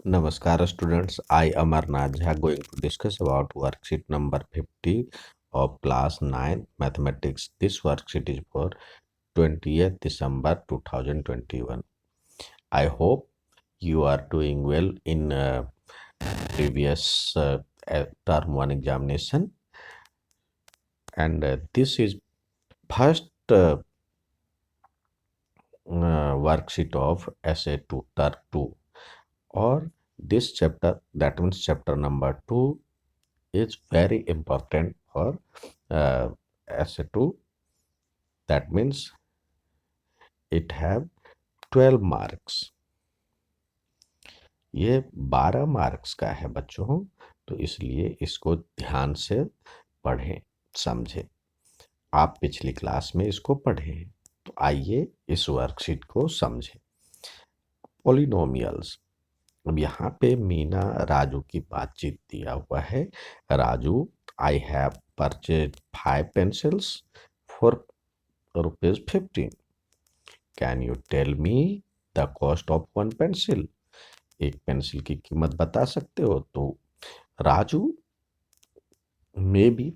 Namaskar students, I Amarnath Jha going to discuss about worksheet number 50 of class 9 mathematics. This worksheet is for 20th December 2021. I hope you are doing well in previous term 1 examination, and this is first worksheet of essay 2 term 2, or this chapter, that means chapter number 2 is very important for essay 2. That means it have 12 marks. ये 12 marks का है बच्चों, तो इसलिए इसको ध्यान से पढ़ें, समझें। आप पिछली क्लास में इसको पढ़े हैं, तो आइए इस वर्कशीट को समझें। पॉलिनोमियल्स, अब यहाँ पे मीना राजू की बातचीत दिया हुआ है। Raju, I have purchase 5 pencils for ₹15. Can you tell me the cost of 1 pencil? एक पेंसिल की कीमत बता सकते हो? तो राजू मे बी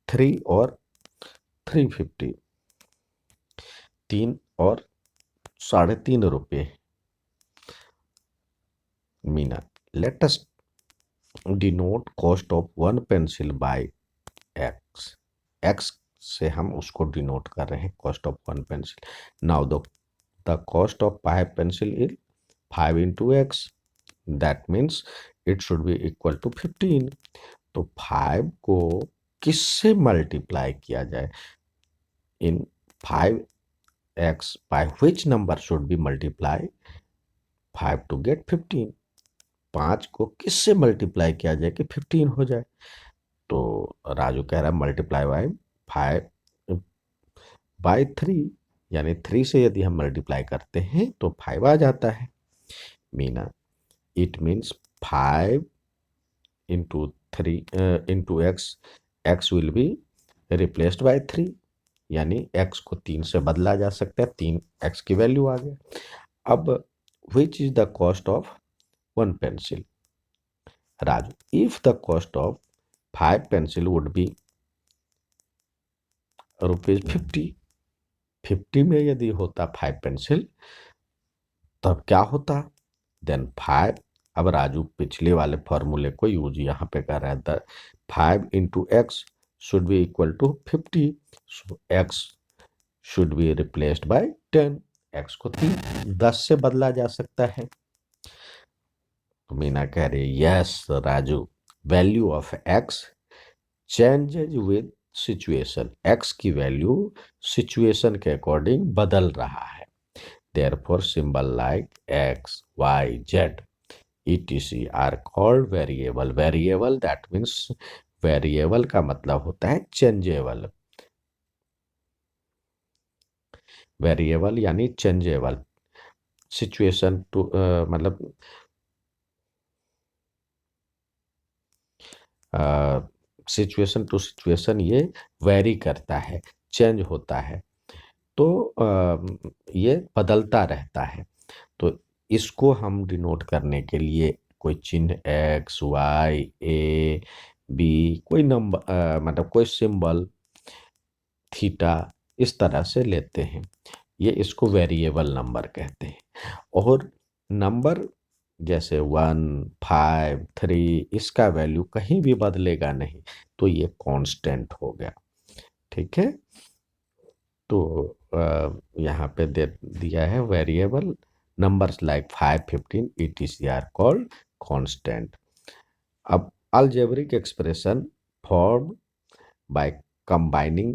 3 और 350, 3 और 3.5 रुपये। Meena, let us denote cost of 1 pencil by x. X से हम उसको डिनोट कर रहे हैं, cost of 1 pencil. Now the cost of 5 pencil is 5 into x, that means it should be equal to 15। तो 5 को किससे मल्टीप्लाई किया जाए? इन 5x by which number should be multiply 5 to get 15? 5 को किससे मल्टीप्लाई किया जाए कि 15 हो जाए? तो राजू कह रहा है मल्टीप्लाई बाय 5 बाय 3, यानी 3 से यदि हम मल्टीप्लाई करते हैं तो 5 आ जाता है। Meena, it means 5 into 3 into x will be replaced by 3, यानी x को 3 से बदला जा सकता है, 3x की वैल्यू आ गया। अब which is the cost of 1 pencil? Raju, if the cost of 5 pencil would be ₹50, 50 में यदि होता 5 पेंसिल तब क्या होता? देन 5, अब राजू पिछले वाले फॉर्मूले को यूज यहाँ पे कर रहा है। 5 into x should be equal to 50, so x should be replaced by 10। x को 10 से बदला जा सकता है। तो मीना कह रही yes Raju, value of x changes with situation. x की वैल्यू सिचुएशन के अकॉर्डिंग बदल रहा है। Therefore, symbol like x, y, z, etc. are called variable. Variable that means variable का मतलब होता है changeable. Variable यानी changeable. Situation to मतलब सिचुएशन टू सिचुएशन ये वेरी करता है, चेंज होता है, तो ये बदलता रहता है। तो इसको हम डिनोट करने के लिए कोई चिन्ह एक्स, वाई, ए, बी, कोई नंबर मतलब कोई सिंबल थीटा इस तरह से लेते हैं। ये इसको वेरिएबल नंबर कहते हैं। और नंबर जैसे 1, 5, 3 इसका वैल्यू कहीं भी बदलेगा नहीं, तो ये कांस्टेंट हो गया। ठीक है, तो यहाँ पे दे दिया है variable numbers like 5, 15 etc are called constant. अब algebraic expression formed by combining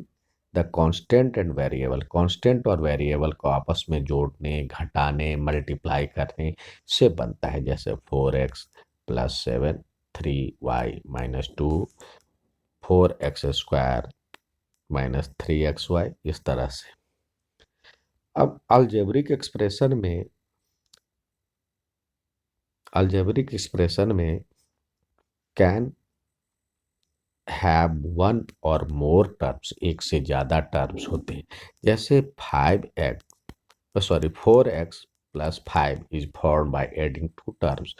the constant and variable, constant और variable को आपस में जोड़ने, घटाने, मल्टीप्लाई करने से बनता है। जैसे 4x + 7 3y - 2 4x² - 3xy, इस तरह से। अब algebraic expression में कैन हैव 1 और मोर टर्म्स, एक से ज़्यादा टर्म्स होते हैं। जैसे 4x + 5 is formed by adding 2 terms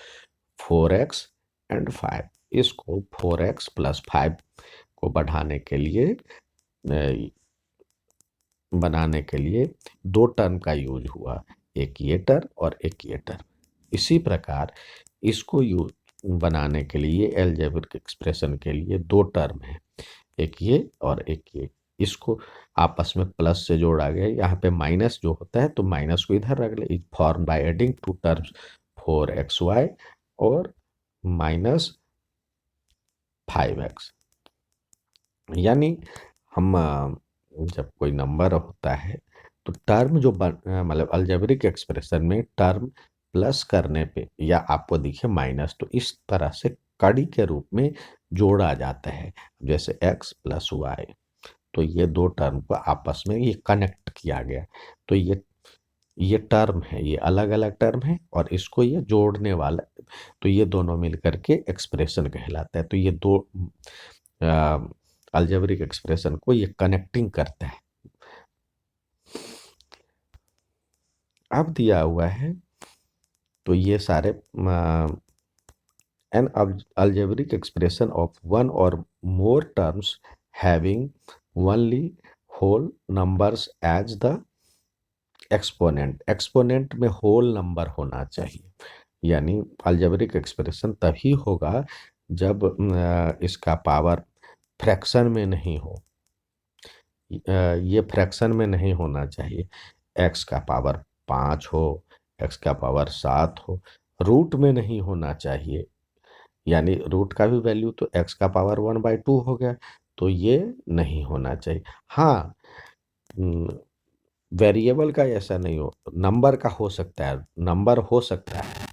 4x and 5। इसको 4x प्लस 5 को बढ़ाने के लिए बनाने के लिए दो टर्म का यूज हुआ, एक ये टर्म और एक ये टर्म। इसी प्रकार इसको यूज बनाने के लिए एल्जेब्रिक एक्सप्रेशन के लिए दो टर्म है, एक ये और एक ये। इसको आपस में प्लस से जोड़ा गया, यहाँ पे माइनस जो होता है तो माइनस को इधर रख ले। Form by adding two terms 4xy और माइनस 5x। यानी हम जब कोई नंबर होता है तो टर्म जो मतलब अलजेब्रिक एक्सप्रेशन में टर्म प्लस करने पे या आपको दिखे माइनस, तो इस तरह से कड़ी के रूप में जोड़ा जाता है। जैसे x प्लस वाई, तो ये दो टर्म को आपस में ये कनेक्ट किया गया, तो ये टर्म है, ये अलग अलग टर्म है और इसको ये जोड़ने वाला, तो ये दोनों मिलकर के एक्सप्रेशन कहलाता है। तो ये दो अलजेब्रिक एक्सप्रेशन को ये कनेक्टिंग करता है। अब दिया हुआ है तो ये सारे an algebraic expression of one or more terms having only whole numbers as the exponent। Exponent में होल नंबर होना चाहिए, यानी अलजेब्रिक एक्सप्रेशन तभी होगा जब इसका पावर फ्रैक्शन में नहीं हो। ये फ्रैक्शन में नहीं होना चाहिए। x का पावर 5 हो, x का पावर 7 हो, रूट में नहीं होना चाहिए। यानी रूट का भी वैल्यू तो x का पावर 1/2 हो गया, तो ये नहीं होना चाहिए। हाँ, वेरिएबल का ऐसा नहीं हो, नंबर का हो सकता है, नंबर हो सकता है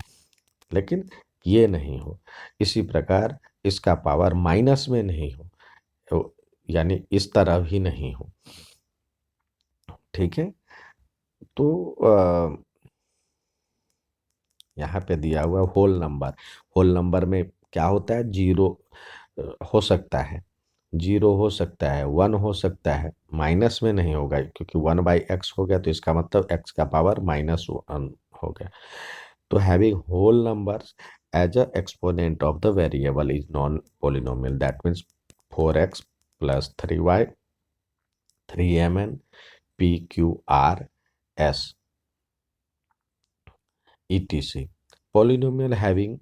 लेकिन ये नहीं हो। इसी प्रकार इसका पावर माइनस में नहीं हो, यानी इस तरह भी नहीं हो। ठीक है, तो यहाँ पे दिया हुआ होल नंबर। होल नंबर में क्या होता है, जीरो हो सकता है, जीरो हो सकता है, 1 हो सकता है, माइनस में नहीं होगा क्योंकि 1/x हो गया तो इसका मतलब x का पावर -1 हो गया। तो having whole numbers as a exponent of the variable is non polynomial. That means 4x plus 3y 3mn PQRS etc. Polynomial having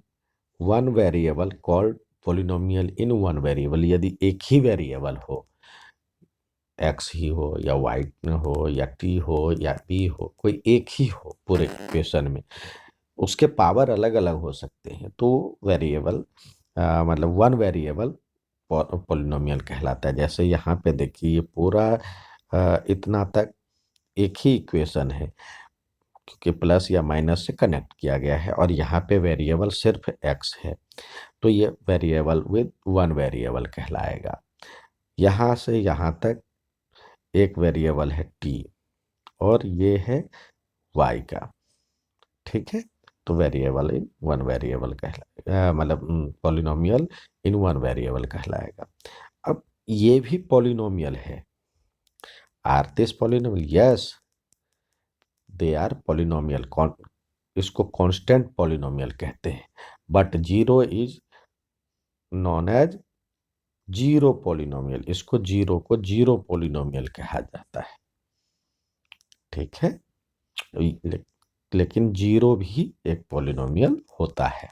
one variable called polynomial in one variable। यदि एक ही variable हो, x ही हो या y हो या t हो या b हो, कोई एक ही हो पूरे इक्वेशन में, उसके पावर अलग अलग हो सकते हैं, तो वेरिएबल मतलब वन वेरिएबल पोलिनोमियल कहलाता है। जैसे यहाँ पे देखिए ये पूरा इतना तक एक ही इक्वेशन है क्योंकि प्लस या माइनस से कनेक्ट किया गया है और यहाँ पे वेरिएबल सिर्फ x है, तो ये वेरिएबल विद वन वेरिएबल कहलाएगा। यहाँ से यहाँ तक एक वेरिएबल है t और ये है y का। ठीक है, तो वेरिएबल इन वन वेरिएबल कहलाएगा, मतलब पॉलिनोमियल इन वन वेरिएबल कहलाएगा। अब ये भी पॉलिनोमियल है। Are this polynomial? Yes, they are polynomial. इसको कांस्टेंट पॉलिनोमियल कहते हैं, but zero is known as zero polynomial. इसको जीरो को जीरो पॉलिनोमियल कहा जाता है। ठीक है, लेकिन जीरो भी एक पॉलिनोमियल होता है।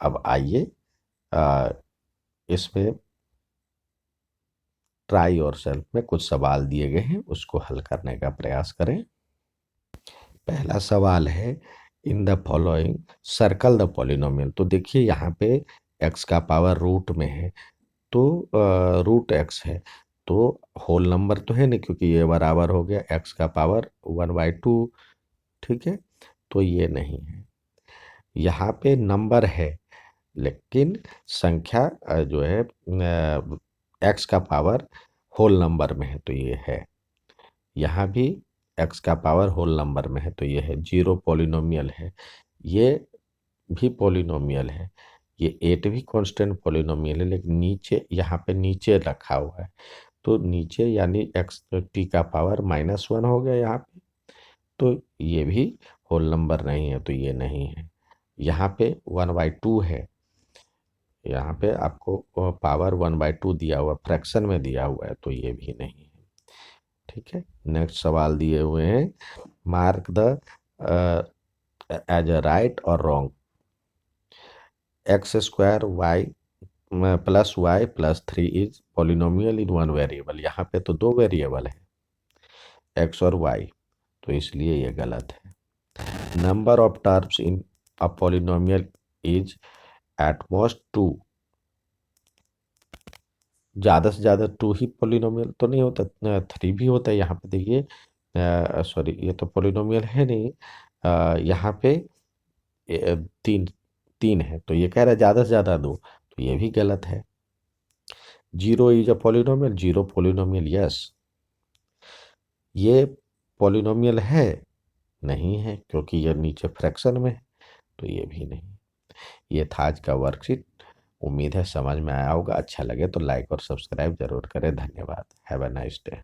अब आइए इसमें ट्राई और सेल्फ में कुछ सवाल दिए गए हैं, उसको हल करने का प्रयास करें। पहला सवाल है, in the following circle the polynomial. तो देखिए यहाँ पे x का पावर रूट में है, तो रूट x है, तो होल नंबर तो है नहीं क्योंकि ये बराबर हो गया x का पावर 1/2। ठीक है, तो ये नहीं है। यहाँ पे नंबर है लेकिन संख्या जो है x का पावर होल नंबर में है, तो ये है। यहाँ भी x का पावर होल नंबर में है, तो ये है। जीरो पॉलिनोमियल है, ये भी पॉलिनोमियल है। ये 8 भी कांस्टेंट पॉलिनोमियल है, लेकिन नीचे यहाँ पे नीचे रखा हुआ है, तो नीचे यानी x t का पावर -1 हो गया यहाँ पे, तो ये भी होल नंबर नहीं है, तो ये नहीं है। यहाँ पे 1/2 है, यहाँ पे आपको पावर 1/2 दिया हुआ, फ्रैक्शन में दिया हुआ है, तो ये भी नहीं है। ठीक है, नेक्स्ट सवाल दिए हुए हैं, mark the as a right और wrong, x² y plus y plus 3 is polynomial in one variable. यहाँ पे तो दो वेरिएबल है, x और y, तो इसलिए ये गलत है। Number of terms in a polynomial is at most 2, ज़्यादा से ज़्यादा 2 ही पॉलिनोमियल तो नहीं होता, 3 भी होता है। यहाँ पे देखिए, सॉरी ये तो पॉलिनोमियल है नहीं, यहाँ पे 3 3 है, तो ये कह रहा है ज़्यादा से ज़्यादा 2, तो ये भी गलत है। 0 is a polynomial, 0 polynomial, yes. ये पॉलिनोमियल है, नहीं है, क्योंकि ये नीचे फ्रैक्शन में है, तो ये भी नहीं। ये था आज का वर्कशीट। उम्मीद है समझ में आया होगा। अच्छा लगे तो लाइक और सब्सक्राइब जरूर करें। धन्यवाद। Have a nice day.